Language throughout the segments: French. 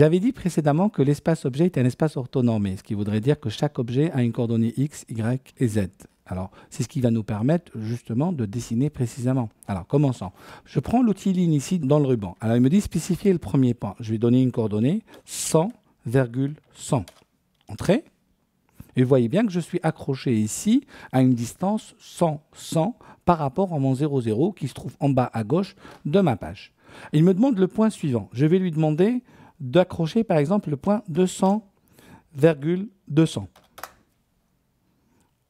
J'avais dit précédemment que l'espace objet est un espace orthonormé, ce qui voudrait dire que chaque objet a une coordonnée x, y et z. Alors, c'est ce qui va nous permettre justement de dessiner précisément. Alors, commençons. Je prends l'outil ligne ici dans le ruban. Alors, il me dit spécifier le premier point. Je vais donner une coordonnée 100,100. Entrée. Et vous voyez bien que je suis accroché ici à une distance 100, 100 par rapport à mon 00 qui se trouve en bas à gauche de ma page. Il me demande le point suivant. Je vais lui demander d'accrocher par exemple le point 200,200.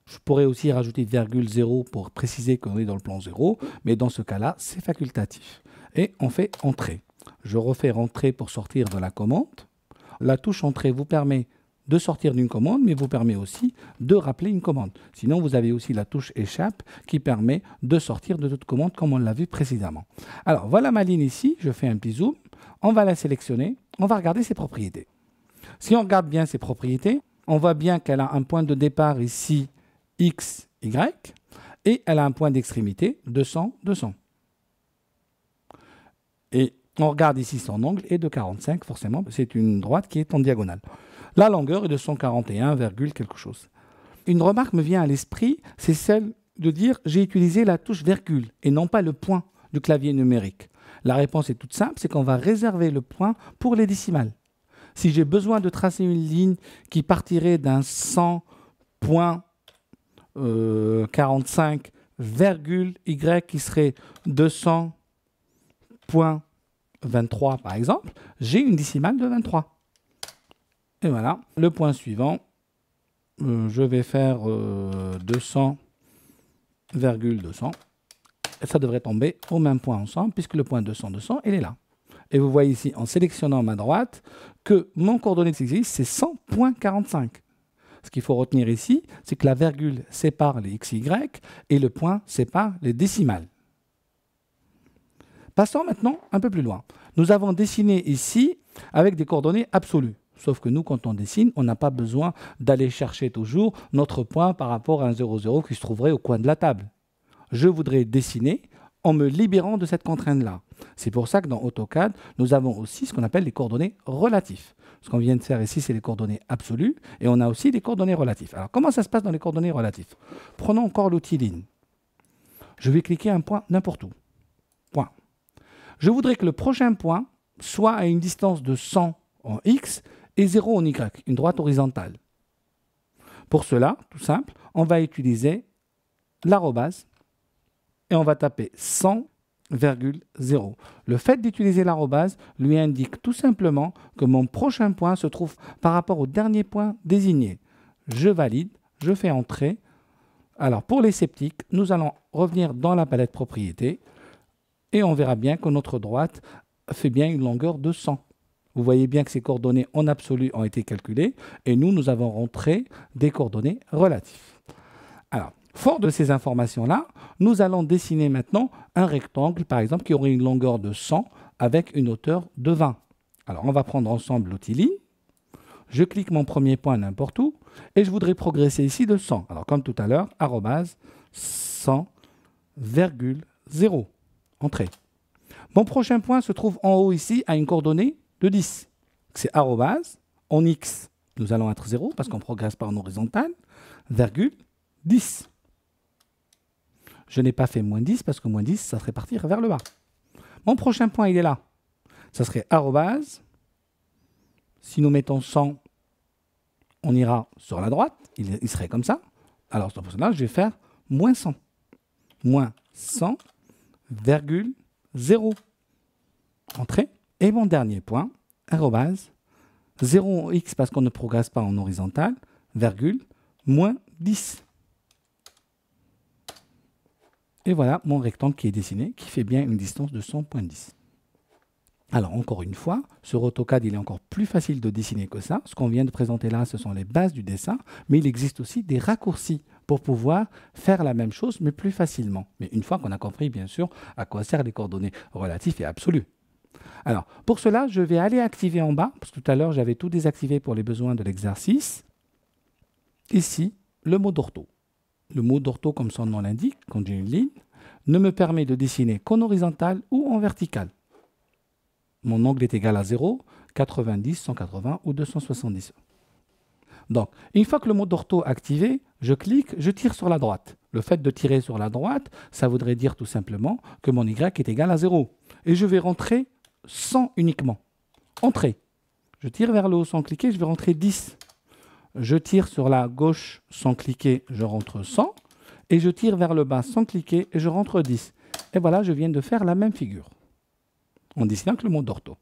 Je pourrais aussi rajouter virgule 0 pour préciser qu'on est dans le plan 0, mais dans ce cas-là, c'est facultatif. Et on fait Entrée. Je refais Entrée pour sortir de la commande. La touche Entrée vous permet de sortir d'une commande, mais vous permet aussi de rappeler une commande. Sinon, vous avez aussi la touche Échappe qui permet de sortir de toute commande comme on l'a vu précédemment. Alors, voilà ma ligne ici. Je fais un petit zoom. On va la sélectionner. On va regarder ses propriétés. Si on regarde bien ses propriétés, on voit bien qu'elle a un point de départ ici, x, y, et elle a un point d'extrémité, 200, 200. Et on regarde ici son angle est de 45, forcément, c'est une droite qui est en diagonale. La longueur est de 141, quelque chose. Une remarque me vient à l'esprit, c'est celle de dire j'ai utilisé la touche virgule et non pas le point du clavier numérique. La réponse est toute simple, c'est qu'on va réserver le point pour les décimales. Si j'ai besoin de tracer une ligne qui partirait d'un 100.45, y qui serait 200.23 par exemple, j'ai une décimale de 23. Et voilà, le point suivant, je vais faire 200,200. Et ça devrait tomber au même point ensemble, puisque le point 200, 200, il est là. Et vous voyez ici, en sélectionnant ma droite, que mon coordonnée x, c'est 100.45. Ce qu'il faut retenir ici, c'est que la virgule sépare les x, y et le point sépare les décimales. Passons maintenant un peu plus loin. Nous avons dessiné ici avec des coordonnées absolues. Sauf que nous, quand on dessine, on n'a pas besoin d'aller chercher toujours notre point par rapport à un 0,0 qui se trouverait au coin de la table. Je voudrais dessiner en me libérant de cette contrainte-là. C'est pour ça que dans AutoCAD, nous avons aussi ce qu'on appelle les coordonnées relatives. Ce qu'on vient de faire ici, c'est les coordonnées absolues, et on a aussi les coordonnées relatives. Alors, comment ça se passe dans les coordonnées relatives? Prenons encore l'outil ligne. Je vais cliquer un point n'importe où. Point. Je voudrais que le prochain point soit à une distance de 100 en X et 0 en Y, une droite horizontale. Pour cela, tout simple, on va utiliser l'arrobase et on va taper 100,0. Le fait d'utiliser l'arrobase lui indique tout simplement que mon prochain point se trouve par rapport au dernier point désigné. Je valide, je fais Entrée. Alors pour les sceptiques, nous allons revenir dans la palette propriétés et on verra bien que notre droite fait bien une longueur de 100. Vous voyez bien que ces coordonnées en absolu ont été calculées et nous avons rentré des coordonnées relatives. Alors, fort de ces informations-là, nous allons dessiner maintenant un rectangle, par exemple, qui aurait une longueur de 100 avec une hauteur de 20. Alors, on va prendre ensemble l'outil ligne. Je clique mon premier point n'importe où et je voudrais progresser ici de 100. Alors, comme tout à l'heure, arrobase 100,0. Entrée. Mon prochain point se trouve en haut ici à une coordonnée de 10. C'est arrobase, en X, nous allons être 0 parce qu'on ne progresse pas en horizontal, virgule 10. Je n'ai pas fait moins 10 parce que moins 10, ça serait partir vers le bas. Mon prochain point, il est là. Ça serait arrobase. Si nous mettons 100, on ira sur la droite. Il serait comme ça. Alors, pour cela, je vais faire moins 100. Moins 100,0. Entrée. Et mon dernier point, arrobase, 0 x parce qu'on ne progresse pas en horizontal, virgule, moins 10. Et voilà mon rectangle qui est dessiné, qui fait bien une distance de 100,10. Alors encore une fois, sur AutoCAD, il est encore plus facile de dessiner que ça. Ce qu'on vient de présenter là, ce sont les bases du dessin, mais il existe aussi des raccourcis pour pouvoir faire la même chose, mais plus facilement. Mais une fois qu'on a compris, bien sûr, à quoi servent les coordonnées relatives et absolues. Alors, pour cela, je vais aller activer en bas, parce que tout à l'heure, j'avais tout désactivé pour les besoins de l'exercice. Ici, le mode ortho. Le mode ortho, comme son nom l'indique, quand j'ai une ligne, ne me permet de dessiner qu'en horizontal ou en vertical. Mon angle est égal à 0, 90, 180 ou 270. Donc, une fois que le mode ortho est activé, je clique, je tire sur la droite. Le fait de tirer sur la droite, ça voudrait dire tout simplement que mon y est égal à 0. Et je vais rentrer 100 uniquement. Entrée. Je tire vers le haut sans cliquer, je vais rentrer 10. Je tire sur la gauche sans cliquer, je rentre 100. Et je tire vers le bas sans cliquer et je rentre 10. Et voilà, je viens de faire la même figure en dessinant avec le mode ortho.